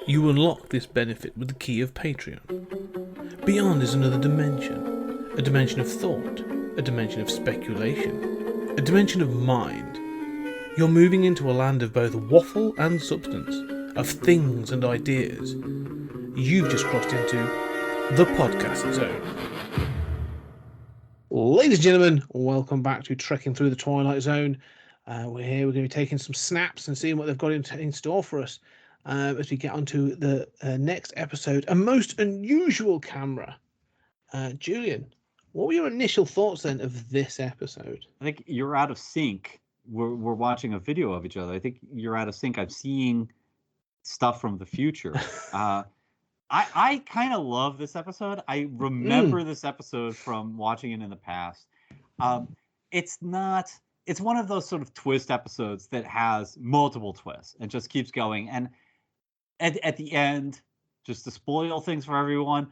You unlock this benefit with the key of Patreon. Beyond is another dimension. A dimension of thought. A dimension of speculation. A dimension of mind. You're moving into a land of both waffle and substance. Of things and ideas. You've just crossed into the podcast zone. Ladies and gentlemen, welcome back to Trekking Through the Twilight Zone. We're here, we're going to be taking some snaps and seeing what they've got in store for us as we get onto the next episode. A most unusual camera. Julian, what were your initial thoughts then of this episode? I think you're out of sync. We're watching a video of each other. I think you're out of sync. I'm seeing stuff from the future. I kind of love this episode. I remember this episode from watching it in the past. It's one of those sort of twist episodes that has multiple twists and just keeps going. And at the end, just to spoil things for everyone,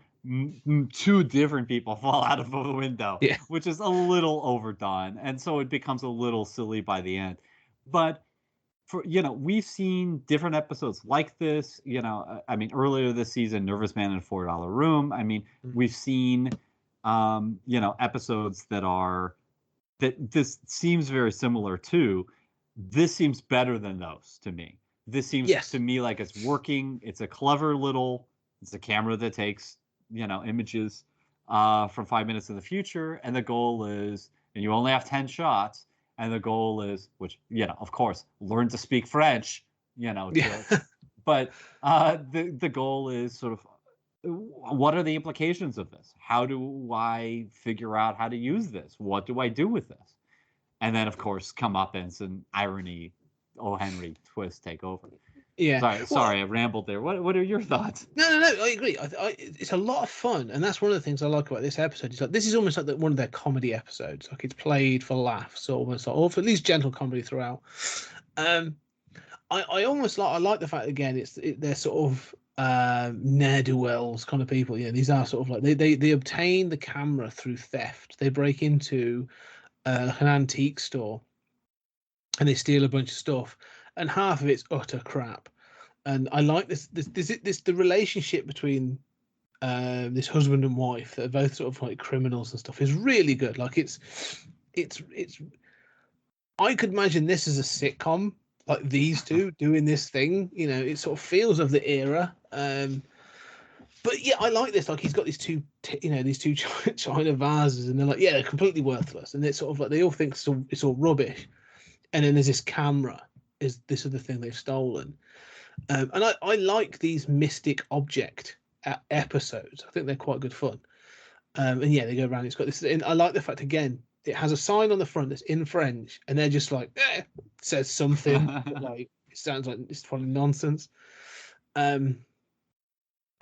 two different people fall out of a window, which is a little overdone. And so it becomes a little silly by the end. But we've seen different episodes like this. I mean, earlier this season, Nervous Man in a $4 Room. I mean, we've seen, episodes that this seems very similar to. This seems better than those to me. This seems to me like it's working. It's a camera that takes, images from 5 minutes in the future. And the goal is, and you only have 10 shots. And the goal is, which, of course, learn to speak French, but the goal is sort of, what are the implications of this? How do I figure out how to use this? What do I do with this? And then, of course, comeuppance and irony, O. Henry twist take over. Yeah. Sorry, I rambled there. What are your thoughts? No, I agree. It's a lot of fun, and that's one of the things I like about this episode. It's like this is almost like one of their comedy episodes. Like it's played for laughs, almost, or for at least gentle comedy throughout. I like the fact again they're sort of ne'er-do-wells kind of people. These are sort of like they obtain the camera through theft. They break into an antique store, and they steal a bunch of stuff. And half of it's utter crap, and I like this the relationship between this husband and wife that are both sort of like criminals and stuff is really good. Like it's I could imagine this as a sitcom, like these two doing this thing. It sort of feels of the era. But yeah, I like this. Like he's got these two china vases, and they're like, they're completely worthless, and it's sort of like they all think it's all rubbish, and then there's this camera. This is the thing they've stolen, and I like these mystic object episodes. I think they're quite good fun, and they go around. It's got this, and I like the fact again it has a sign on the front that's in French, and they're just like says something like it sounds like it's probably nonsense. And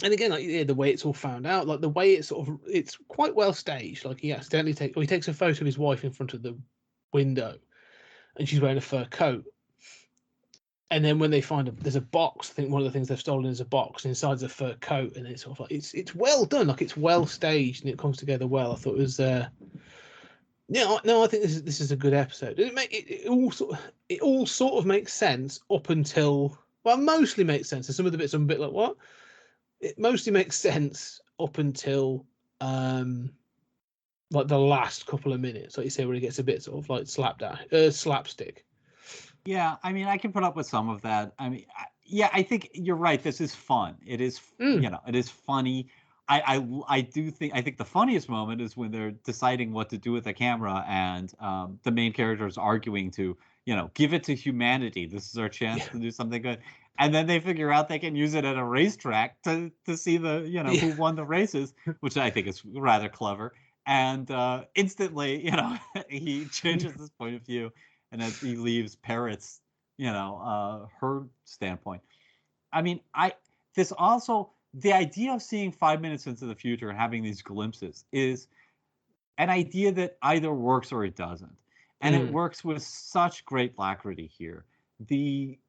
again, the way it's all found out, like the way it's quite well staged. Like he accidentally takes a photo of his wife in front of the window, and she's wearing a fur coat. And then when they find there's a box, I think one of the things they've stolen is a box, and inside's a fur coat, and it's sort of like it's well done, like it's well staged and it comes together well. I thought it was I think this is a good episode. It all sort of makes sense up until mostly makes sense. And some of the bits I'm a bit like what? It mostly makes sense up until like the last couple of minutes, like you say, where it gets a bit sort of like slapstick. Yeah, I mean, I can put up with some of that. I mean, I think you're right. This is fun. It is, it is funny. I think the funniest moment is when they're deciding what to do with the camera, and the main character is arguing to, give it to humanity. This is our chance to do something good. And then they figure out they can use it at a racetrack to see who won the races, which I think is rather clever. And instantly, he changes his point of view. And as he leaves Parrot's, her standpoint. I mean, the idea of seeing 5 minutes into the future and having these glimpses is an idea that either works or it doesn't. And it works with such great alacrity here. The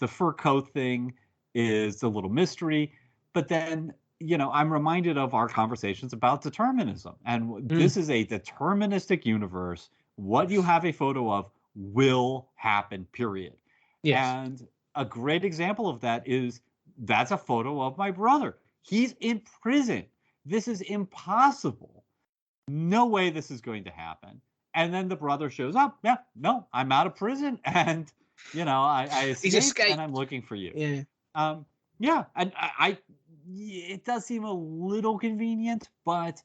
fur coat thing is a little mystery, but then, I'm reminded of our conversations about determinism. And this is a deterministic universe. What you have a photo of will happen, period. Yes. And a great example of that is that's a photo of my brother. He's in prison. This is impossible. No way this is going to happen. And then the brother shows up. Yeah, no, I'm out of prison, and I escaped, and I'm looking for you. Yeah. Yeah, and it does seem a little convenient, but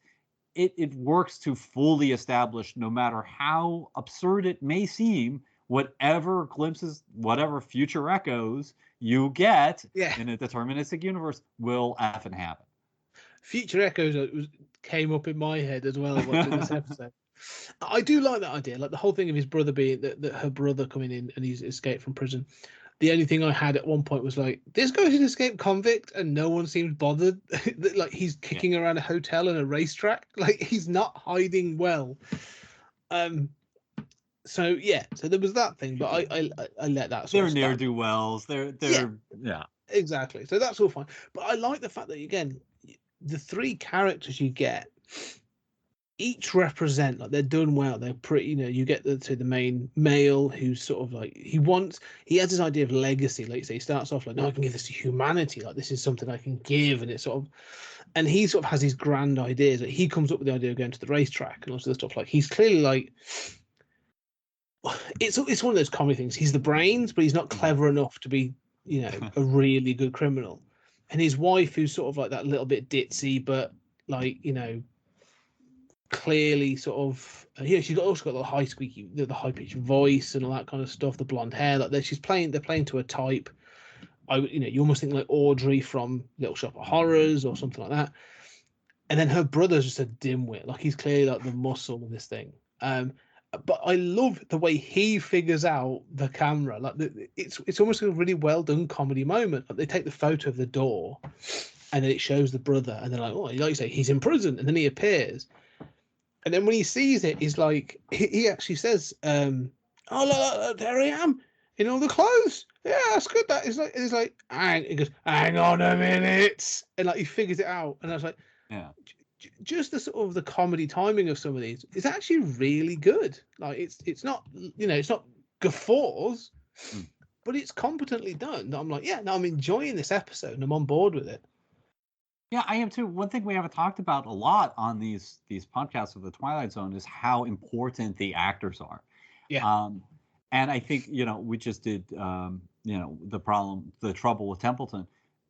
it works to fully establish, no matter how absurd it may seem, whatever glimpses, whatever future echoes you get in a deterministic universe will effing happen. Future echoes came up in my head as well watching this episode. I do like that idea, like the whole thing of his brother being that her brother coming in and he's escaped from prison. The only thing I had at one point was like, this guy's an escaped convict and no one seems bothered. Like he's kicking around a hotel and a racetrack. Like he's not hiding well. So there was that thing, but I let that. They're ne'er-do-wells. They're exactly. So that's all fine. But I like the fact that again, the three characters you get each represent, like, they're done well. They're pretty, you get the main male who's sort of like he has this idea of legacy. Like you say, he starts off like, no, I can give this to humanity. Like this is something I can give, and it's sort of, and he sort of has these grand ideas. Like he comes up with the idea of going to the racetrack and all sorts of stuff. Like he's clearly like, it's one of those comedy things. He's the brains, but he's not clever enough to be, a really good criminal. And his wife, who's sort of like that little bit ditzy, but like, clearly sort of, she's also got the high squeaky, the high pitched voice and all that kind of stuff, the blonde hair. Like they're playing to a type. You almost think like Audrey from Little Shop of Horrors or something like that. And then her brother's just a dimwit. Like he's clearly like the muscle of this thing. But I love the way he figures out the camera. Like it's almost a really well done comedy moment. Like they take the photo of the door, and then it shows the brother, and they're like, oh, like you say, he's in prison, and then he appears, and then when he sees it, he's like, he actually says, oh look, there I am in all the clothes. Yeah, that's good. That is like, he goes, hang on a minute, and like he figures it out, and I was like, yeah. Just the sort of the comedy timing of some of these is actually really good. Like it's not, it's not guffaws, but it's competently done. I'm like, yeah, no, I'm enjoying this episode and I'm on board with it. Yeah, I am too. One thing we haven't talked about a lot on these podcasts of the Twilight Zone is how important the actors are. Yeah. And I think, we just did, the trouble with Templeton.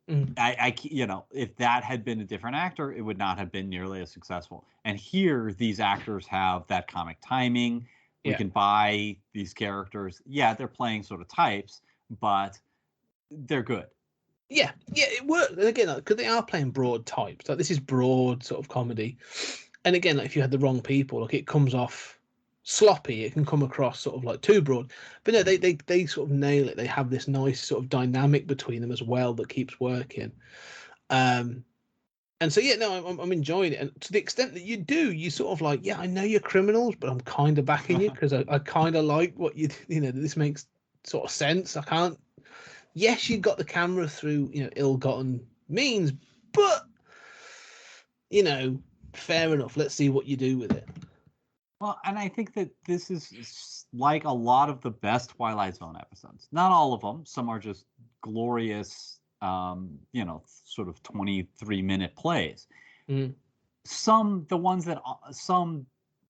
If that had been a different actor, it would not have been nearly as successful. And here, these actors have that comic timing. We can buy these characters. Yeah, they're playing sort of types, but they're good. Yeah, it works. And again, because they are playing broad types. Like this is broad sort of comedy. And again, like if you had the wrong people, like it comes off sloppy. It can come across sort of like too broad. But no, they sort of nail it. They have this nice sort of dynamic between them as well that keeps working. And so I'm enjoying it. And to the extent that you sort of like, yeah, I know you're criminals, but I'm kind of backing you because I kind of like what this makes sort of sense. I can't. Yes, you got the camera through, ill-gotten means, but, fair enough. Let's see what you do with it. Well, and I think that this is like a lot of the best Twilight Zone episodes. Not all of them. Some are just glorious, sort of 23-minute plays. Mm.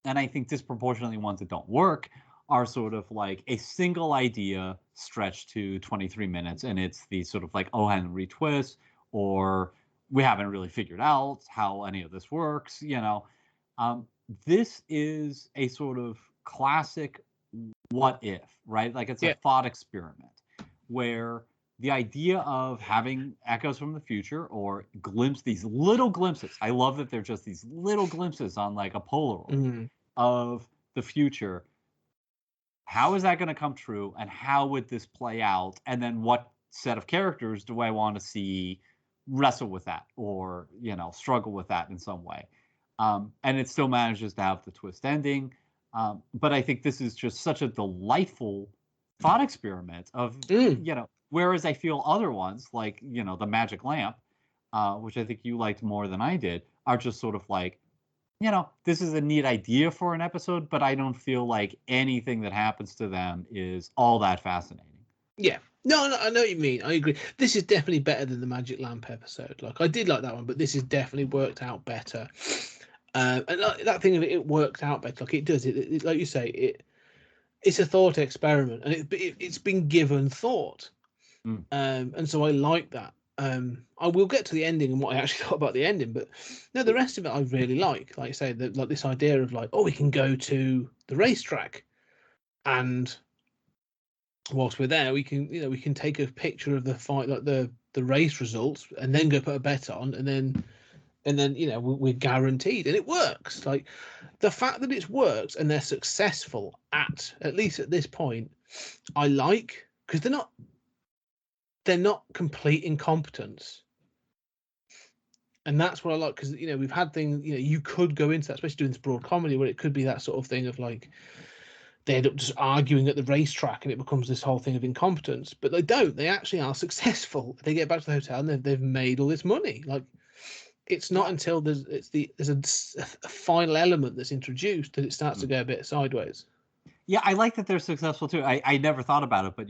And I think disproportionately ones that don't work, are sort of like a single idea stretched to 23 minutes, and it's the sort of like O. Henry twist, or we haven't really figured out how any of this works. This is a sort of classic what if, right? Like it's a thought experiment where the idea of having echoes from the future or these little glimpses. I love that they're just these little glimpses on like a Polaroid of the future. How is that going to come true, and how would this play out? And then what set of characters do I want to see wrestle with that or, struggle with that in some way? And it still manages to have the twist ending. But I think this is just such a delightful thought experiment of, whereas I feel other ones like, the Magic Lamp, which I think you liked more than I did, are just sort of like, this is a neat idea for an episode, but I don't feel like anything that happens to them is all that fascinating. Yeah, No, I know what you mean. I agree. This is definitely better than the Magic Lamp episode. Like, I did like that one, but this is definitely worked out better. And that thing of it worked out better. Like, it does. It like you say, it's a thought experiment, and it's been given thought. And so I like that. I will get to the ending and what I actually thought about the ending, but no, the rest of it I really like. Like I say, like this idea of like, oh, we can go to the racetrack, and whilst we're there, we can take a picture of the fight, like the race results, and then go put a bet on, and then we're guaranteed, and it works. Like the fact that it works and they're successful at least at this point, I like, because they're not complete incompetence. And that's what I like, because we've had things, you could go into that, especially doing this broad comedy, where it could be that sort of thing of like they end up just arguing at the racetrack and it becomes this whole thing of incompetence. But they don't. They actually are successful. They get back to the hotel and they've made all this money. Like, it's not until there's a final element that's introduced that it starts to go a bit sideways. Yeah, I like that they're successful too. I never thought about it, but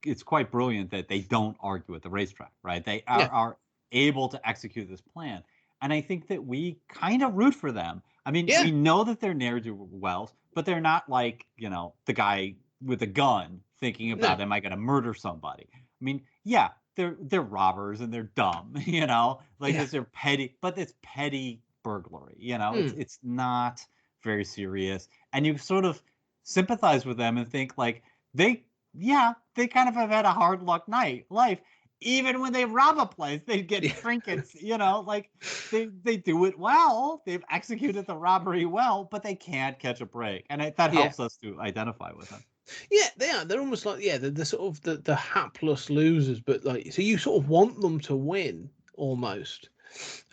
it's quite brilliant that they don't argue at the racetrack, right? They are able to execute this plan. And I think that we kind of root for them. I mean, we know that they're ne'er-do-wells, but they're not like, the guy with a gun thinking about, am I going to murder somebody? I mean, yeah, they're robbers and they're dumb, they're petty, but it's petty burglary, it's not very serious. And you sort of sympathize with them and think like they kind of have had a hard luck life. Even when they rob a place, they get trinkets, like they do it well. They've executed the robbery well, but they can't catch a break. And that helps us to identify with them. Yeah, they are. They're almost like, they're sort of the hapless losers, but like, so you sort of want them to win almost.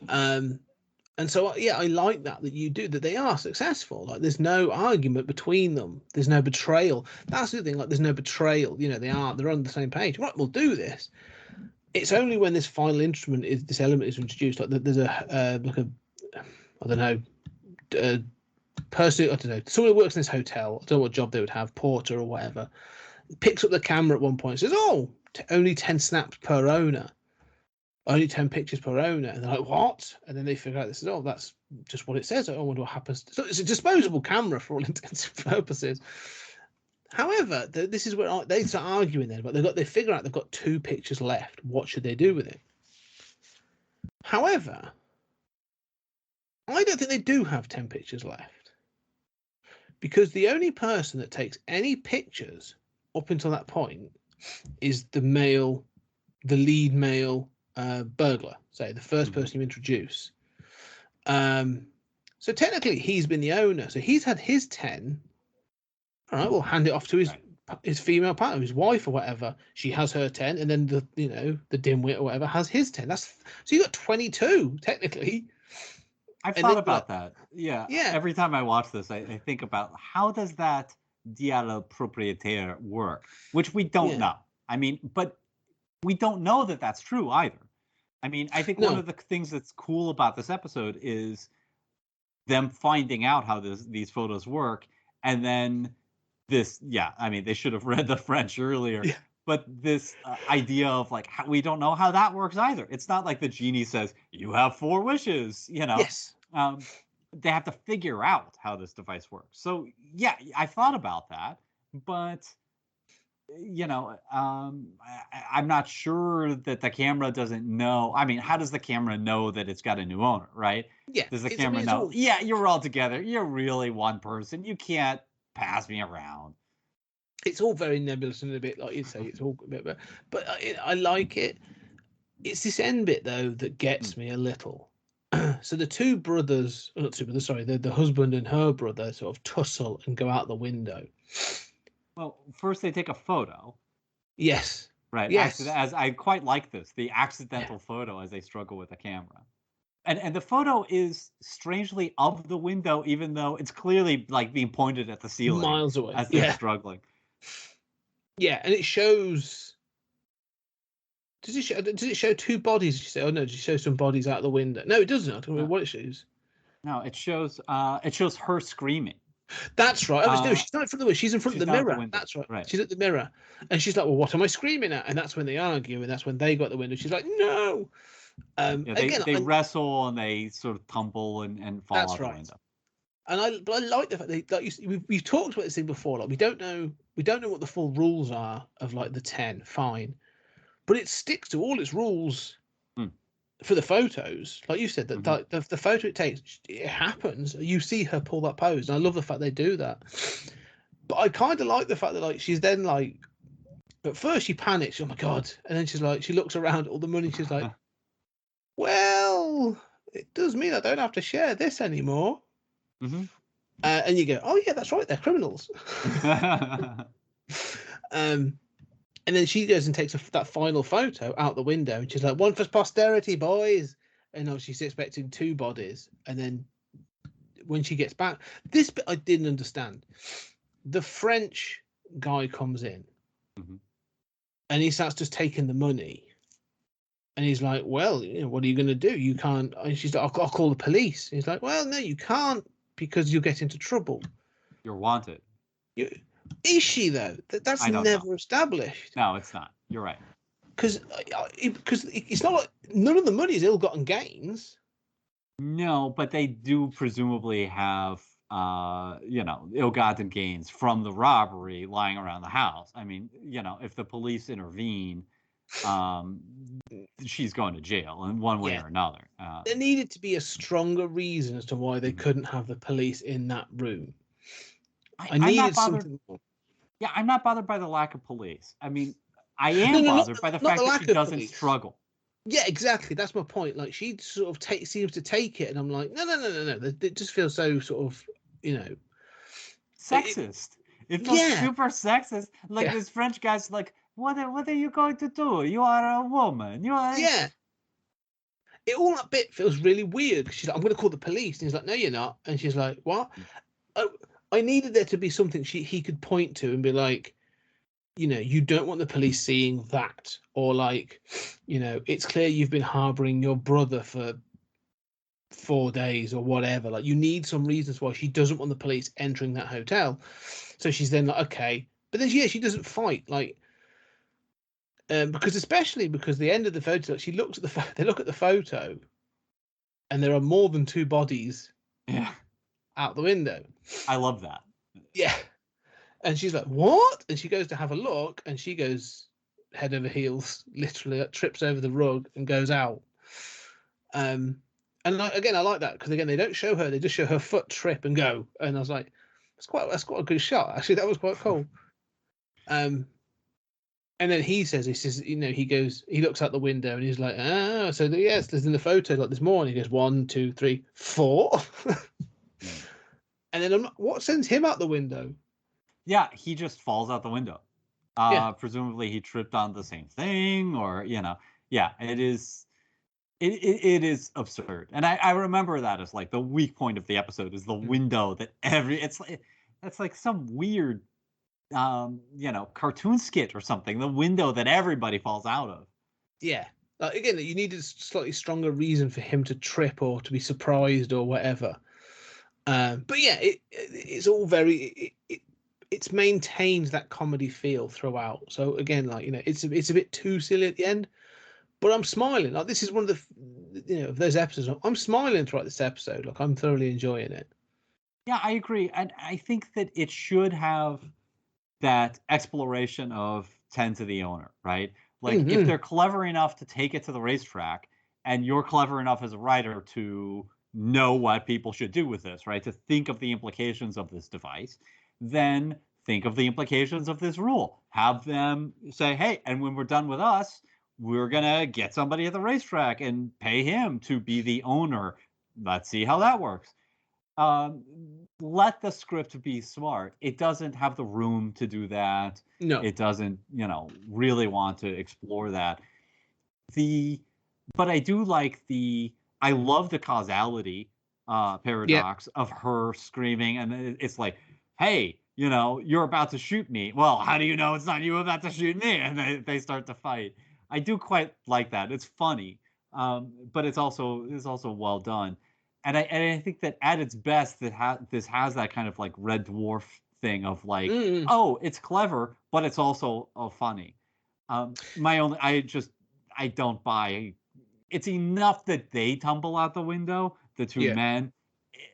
And so, I like that you do, that they are successful. Like, there's no argument between them. There's no betrayal. That's the thing. Like, there's no betrayal. They're on the same page. Right, we'll do this. It's only when this final this element is introduced. Like, there's I don't know, person. I don't know. Someone who works in this hotel. I don't know what job they would have, porter or whatever. Picks up the camera at one point and says, "Oh, only 10 snaps per owner." Only 10 pictures per owner. And they're like, what? And then they figure out this is, that's just what it says. I wonder what happens. So it's a disposable camera for all intents and purposes. However, this is where they start arguing then, but they figure out they've got 2 pictures left. What should they do with it? However, I don't think they do have 10 pictures left, because the only person that takes any pictures up until that point is the lead male burglar, say the first person you introduce. So technically he's been the owner, so he's had his 10. All right, we'll hand it off to his female partner, his wife or whatever. She has her 10, and then the dimwit or whatever has his 10. So you got 22 technically. I've thought about that. Yeah. Every time I watch this, I think about, how does that dialogue propriétaire work, which we don't know. I mean, but we don't know that that's true either. I mean, I think one of the things that's cool about this episode is them finding out how these photos work, and then this, I mean, they should have read the French earlier, but this idea of like, we don't know how that works either. It's not like the genie says, you have 4 wishes, Yes. They have to figure out how this device works. So, I thought about that, but I'm not sure that the camera doesn't know. I mean, how does the camera know that it's got a new owner, right? Yeah. Does the camera know? You're all together. You're really one person. You can't pass me around. It's all very nebulous and a bit, like you say, it's all a bit, but I like it. It's this end bit though that gets me a little. So the 2 brothers, not 2 brothers, sorry, the husband and her brother sort of tussle and go out the window. Well, first they take a photo. Yes. Right. Yes. As I quite like this, the accidental photo as they struggle with the camera. And the photo is strangely of the window, even though it's clearly like being pointed at the ceiling miles away as they're struggling. Yeah, and it shows. Does it show 2 bodies? Did you say? Oh no, does it show some bodies out the window? No, it doesn't. I don't know what it shows. No, it shows her screaming. That's right. I was no, she's not in front of the window. She's in front of She's the not at the mirror. window. That's right. Right. She's at the mirror, and she's like, "Well, what am I screaming at?" And that's when they argue, and that's when they got the window. She's like, "No." Yeah, Again, they wrestle and they sort of tumble and fall that's out the right. window. And I like the fact that like we've talked about this thing before. Like we don't know what the full rules are of like the 10. Fine, but it sticks to all its rules for the photos. Like you said, that the photo it takes, it happens. You see her pull that pose, and I love the fact they do that. But I kind of like the fact that like she's then like, at first she panics, oh my god, and then she's like, she looks around at all the money, she's like, well, it does mean I don't have to share this anymore. And you go, oh yeah, that's right, they're criminals. And then she goes and takes that final photo out the window, and she's like, one for posterity, boys. And she's expecting 2 bodies, and then when she gets back, this bit I didn't understand. The French guy comes in, and he starts just taking the money, and he's like, well, what are you going to do? You can't. And she's like, I'll call the police. He's like, well, no, you can't, because you'll get into trouble. You're wanted. Is she though? That's never established. No, it's not. You're right. Because it's not like none of the money is ill-gotten gains. No, but they do presumably have ill-gotten gains from the robbery lying around the house. I mean, if the police intervene, she's going to jail in one way or another. There needed to be a stronger reason as to why they couldn't have the police in that room. I needed something more. Yeah, I'm not bothered by the lack of police. I mean, I am bothered by the fact that she doesn't struggle. Yeah, exactly. That's my point. Like, she sort of seems to take it, and I'm like, no. It just feels so sort of, sexist. It feels super sexist. Like this French guy's like, what are you going to do? You are a woman. You are. Yeah. All that bit feels really weird. She's like, I'm going to call the police. And he's like, no, you're not. And she's like, what? I needed there to be something he could point to and be like, you don't want the police seeing that. Or like, it's clear you've been harboring your brother for 4 days or whatever. Like, you need some reasons why she doesn't want the police entering that hotel. So she's then like, okay. But then, she doesn't fight. Like, because the end of the photo, she looks at they look at the photo, and there are more than 2 bodies. Yeah. Out the window. I love that. Yeah. And she's like, what? And she goes to have a look, and she goes head over heels, literally trips over the rug and goes out. And I like that, because again, they don't show her, they just show her foot trip and go. And I was like, that's quite a good shot. Actually, that was quite cool. And then he says, he looks out the window and he's like, so yes, there's in the photo, like this morning, he goes 1, 2, 3, 4. And then what sends him out the window? Yeah, he just falls out the window. Presumably he tripped on the same thing, or it is absurd. And I remember that as like the weak point of the episode is the window that it's like some weird cartoon skit or something. The window that everybody falls out of. Yeah. Like, again, you needed a slightly stronger reason for him to trip or to be surprised or whatever. But yeah, it's all very. It's maintained that comedy feel throughout. So again, like, it's a bit too silly at the end, but I'm smiling. Like, this is one of the of those episodes. I'm smiling throughout this episode. Like, I'm thoroughly enjoying it. Yeah, I agree, and I think that it should have that exploration of 10 to the owner, right? Like, if they're clever enough to take it to the racetrack, and you're clever enough as a writer to know what people should do with this, right? To think of the implications of this device, then think of the implications of this rule. Have them say, hey, and when we're done with us, we're going to get somebody at the racetrack and pay him to be the owner. Let's see how that works. Let the script be smart. It doesn't have the room to do that. No. It doesn't, really want to explore that. But I do like I love the causality paradox of her screaming, and it's like, hey, you're about to shoot me. Well, how do you know it's not you about to shoot me? And they start to fight. I do quite like that. It's funny, but it's also well done. And I think that at its best, this has that kind of like Red Dwarf thing of like, Mm. oh, it's clever, but it's also funny. I don't buy. It's enough that they tumble out the window, the two Yeah. men,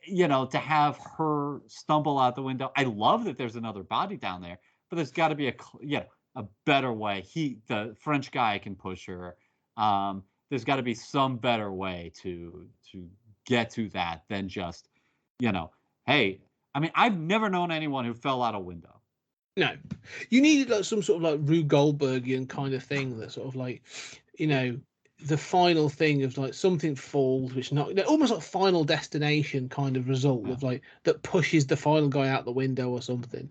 to have her stumble out the window. I love that there's another body down there, but there's got to be a better way. The French guy can push her. There's got to be some better way to get to that than just, hey, I mean, I've never known anyone who fell out a window. No, you needed like some sort of like Rube Goldbergian kind of thing that sort of like, the final thing of like something falls, which not almost like Final Destination kind of result of like that pushes the final guy out the window or something.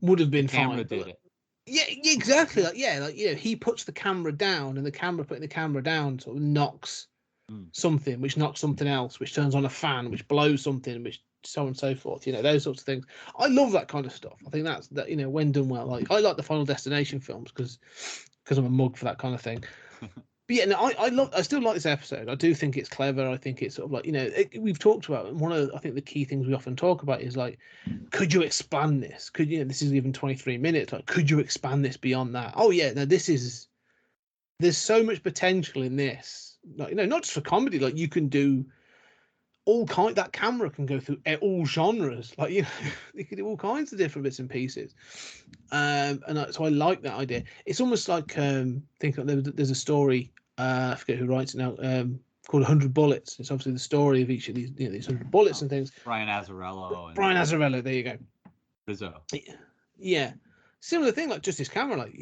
Would have been Camera fine. did it. Yeah, exactly. Like he puts the camera down, and the camera putting the camera down sort of knocks something, which knocks something else, which turns on a fan, which blows something, which so on and so forth. Those sorts of things. I love that kind of stuff. I think that when done well. Like I like the Final Destination films because I'm a mug for that kind of thing. But yeah, no, I still like this episode. I do think it's clever. I think it's sort of like, we've talked about one of I think the key things we often talk about is like, could you expand this? Could this is even 23 minutes. Like, could you expand this beyond that? Oh yeah, no, there's so much potential in this. Like, not just for comedy. Like you can do that camera can go through all genres. Like you can do all kinds of different bits and pieces. So I like that idea. It's almost like think there's a story. I forget who writes it now. Called 100 Bullets. It's obviously the story of each of these, these 100 bullets and things. Brian Azzarello. Brian Azzarello. There you go. Rizzo. Yeah. Similar thing, like just this camera. Like,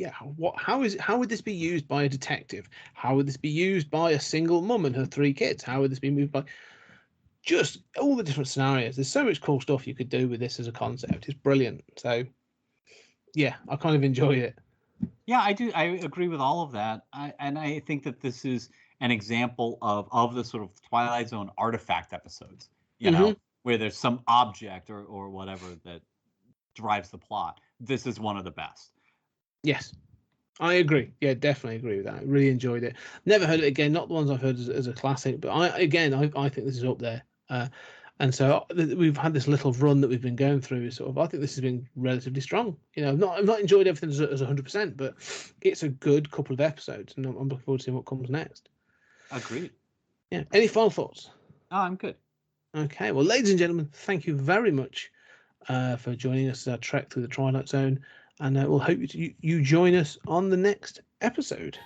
how would this be used by a detective? How would this be used by a single mum and her 3 kids? How would this be moved by? Just all the different scenarios. There's so much cool stuff you could do with this as a concept. It's brilliant. So, yeah, I kind of enjoy it. Yeah, I do. I agree with all of that. I think that this is an example of the sort of Twilight Zone artifact episodes, where there's some object or whatever that drives the plot. This is one of the best. Yes, I agree. Yeah, definitely agree with that. I really enjoyed it. Never heard it again. Not the ones I've heard as a classic, but I think this is up there. And so we've had this little run that we've been going through. Sort of, I think this has been relatively strong. I've not enjoyed everything as 100%, but it's a good couple of episodes, and I'm looking forward to seeing what comes next. Agreed. Yeah. Any final thoughts? Oh, I'm good. Okay. Well, ladies and gentlemen, thank you very much for joining us as our trek through the Twilight Zone, and we'll hope you join us on the next episode.